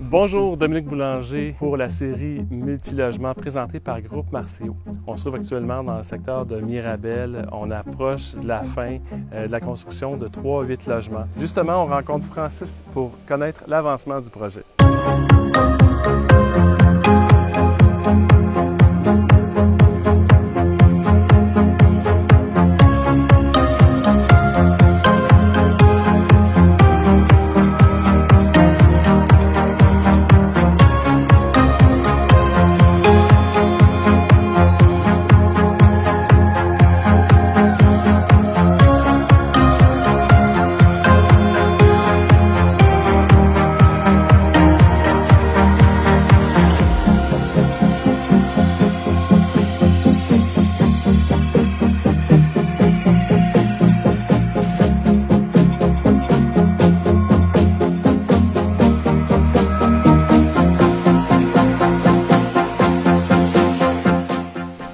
Bonjour, Dominique Boulanger pour la série Multilogement présentée par Groupe Marceau. On se trouve actuellement dans le secteur de Mirabel. On approche de la fin de la construction de 3 à 8 logements. Justement, on rencontre Francis pour connaître l'avancement du projet.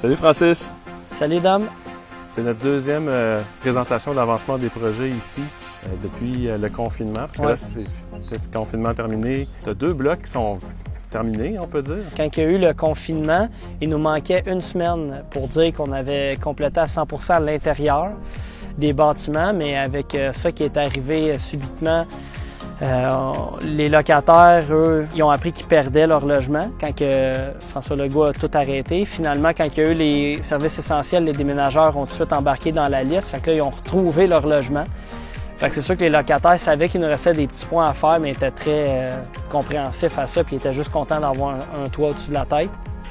Salut Francis! Salut Dom! C'est notre deuxième présentation de l'avancement des projets ici depuis le confinement. Parce que là, c'est le confinement terminé. Tu as 2 blocs qui sont terminés, on peut dire. Quand il y a eu le confinement, il nous manquait une semaine pour dire qu'on avait complété à 100% l'intérieur des bâtiments, mais avec ça qui est arrivé subitement, les locataires, eux, ils ont appris qu'ils perdaient leur logement quand François Legault a tout arrêté. Finalement, quand il y a eu les services essentiels, les déménageurs ont tout de suite embarqué dans la liste. Fait que là, ils ont retrouvé leur logement. Fait que c'est sûr que les locataires savaient qu'il nous restait des petits points à faire, mais étaient très compréhensifs à ça, puis ils étaient juste contents d'avoir un toit au-dessus de la tête.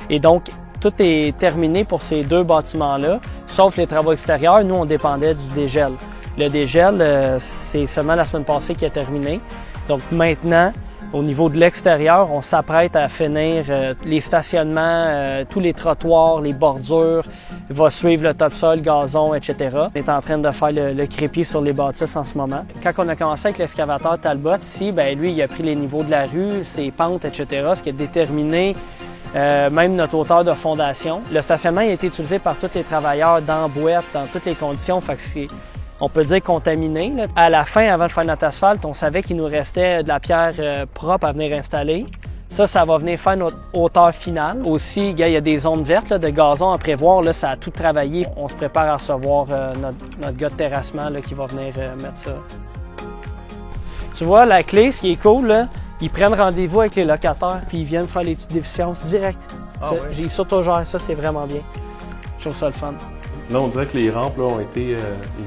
Et donc, tout est terminé pour ces 2 bâtiments-là, sauf les travaux extérieurs. Nous, on dépendait du dégel. Le dégel, c'est seulement la semaine passée qui a terminé. Donc maintenant, au niveau de l'extérieur, on s'apprête à finir les stationnements, tous les trottoirs, les bordures, va suivre le topsol, gazon, etc. On est en train de faire le crépi sur les bâtisses en ce moment. Quand on a commencé avec l'excavateur Talbot ici, ben lui, il a pris les niveaux de la rue, ses pentes, etc., ce qui a déterminé même notre hauteur de fondation. Le stationnement a été utilisé par tous les travailleurs dans boîte, dans toutes les conditions, fait que c'est, on peut dire contaminé. Là. À la fin, avant de faire notre asphalte, on savait qu'il nous restait de la pierre propre à venir installer. Ça va venir faire notre hauteur finale. Aussi, il y a des zones vertes là, de gazon à prévoir. Là, ça a tout travaillé. On se prépare à recevoir notre gars de terrassement là, qui va venir mettre ça. Tu vois, la clé, ce qui est cool, là, ils prennent rendez-vous avec les locataires puis ils viennent faire les petites déficiences direct. Ils s'autogèrent, ça c'est vraiment bien. Je trouve ça le fun. Là, on dirait que les rampes là, ils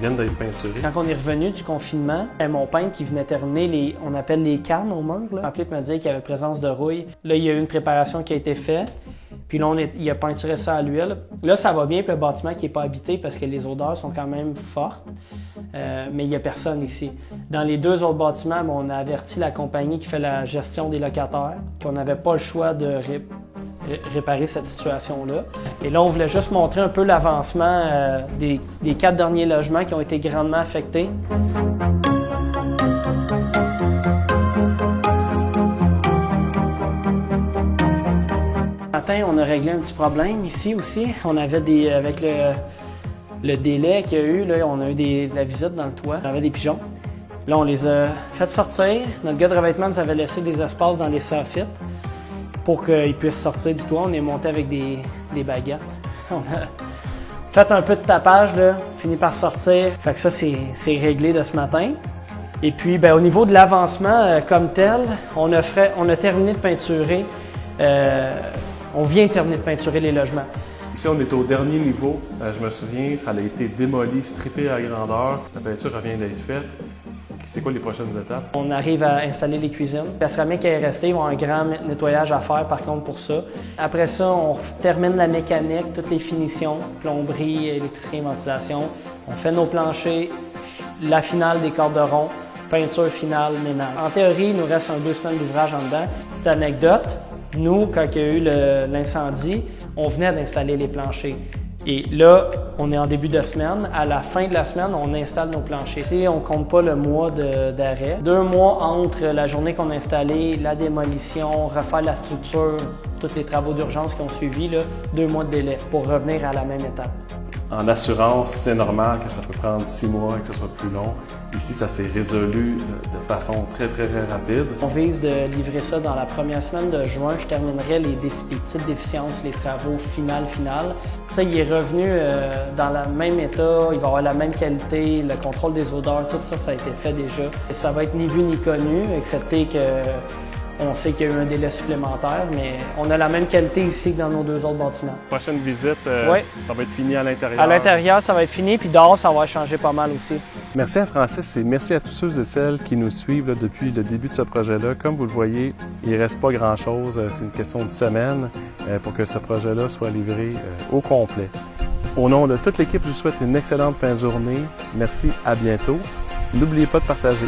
viennent d'être peinturées. Quand on est revenu du confinement, mon peintre qui venait terminer on appelle les cannes au mur, là, appelé pour me dire qu'il y avait présence de rouille. Là, il y a eu une préparation qui a été faite. Puis là, il a peinturé ça à l'huile. Là, ça va bien pour le bâtiment qui n'est pas habité parce que les odeurs sont quand même fortes. Mais il n'y a personne ici. Dans les 2 autres bâtiments, on a averti la compagnie qui fait la gestion des locataires qu'on n'avait pas le choix de réparer cette situation-là. Et là, on voulait juste montrer un peu l'avancement des 4 derniers logements qui ont été grandement affectés. Ce matin, on a réglé un petit problème ici aussi. On avait avec le délai qu'il y a eu, là, on a eu de la visite dans le toit. On avait des pigeons. Là, on les a fait sortir. Notre gars de revêtement nous avait laissé des espaces dans les soffites pour qu'ils puissent sortir du toit. On est monté avec des baguettes. On a fait un peu de tapage, là, fini par sortir. Fait que ça, c'est réglé de ce matin. Et puis, ben, au niveau de l'avancement comme tel, on a terminé de peinturer. On vient de terminer de peinturer les logements. Ici, on est au dernier niveau. Je me souviens, ça a été démoli, strippé à grandeur. La peinture vient d'être faite. C'est quoi les prochaines étapes? On arrive à installer les cuisines. La céramique est restée, ils vont un grand nettoyage à faire par contre pour ça. Après ça, on termine la mécanique, toutes les finitions, plomberie, électricité, ventilation. On fait nos planchers, la finale des corderons, peinture finale, ménage. En théorie, il nous reste 2 semaines d'ouvrage en dedans. Petite anecdote, nous, quand il y a eu l'incendie, on venait d'installer les planchers. Et là, on est en début de semaine. À la fin de la semaine, on installe nos planchers. Ici, on ne compte pas le mois d'arrêt. 2 mois entre la journée qu'on a installé, la démolition, refaire la structure, tous les travaux d'urgence qui ont suivi, là, 2 mois de délai pour revenir à la même étape. En assurance, c'est normal que ça peut prendre 6 mois et que ce soit plus long. Ici, ça s'est résolu de façon très rapide. On vise de livrer ça dans la première semaine de juin. Je terminerai les petites déficiences, les travaux finales. Ça, il est revenu dans le même état, il va avoir la même qualité, le contrôle des odeurs, tout ça, ça a été fait déjà. Et ça va être ni vu ni connu, excepté que on sait qu'il y a eu un délai supplémentaire, mais on a la même qualité ici que dans nos 2 autres bâtiments. Prochaine visite, ça va être fini à l'intérieur. À l'intérieur, ça va être fini, puis dehors, ça va changer pas mal aussi. Merci à Francis et merci à tous ceux et celles qui nous suivent là, depuis le début de ce projet-là. Comme vous le voyez, il ne reste pas grand-chose. C'est une question de semaine pour que ce projet-là soit livré au complet. Au nom de toute l'équipe, je vous souhaite une excellente fin de journée. Merci, à bientôt. N'oubliez pas de partager.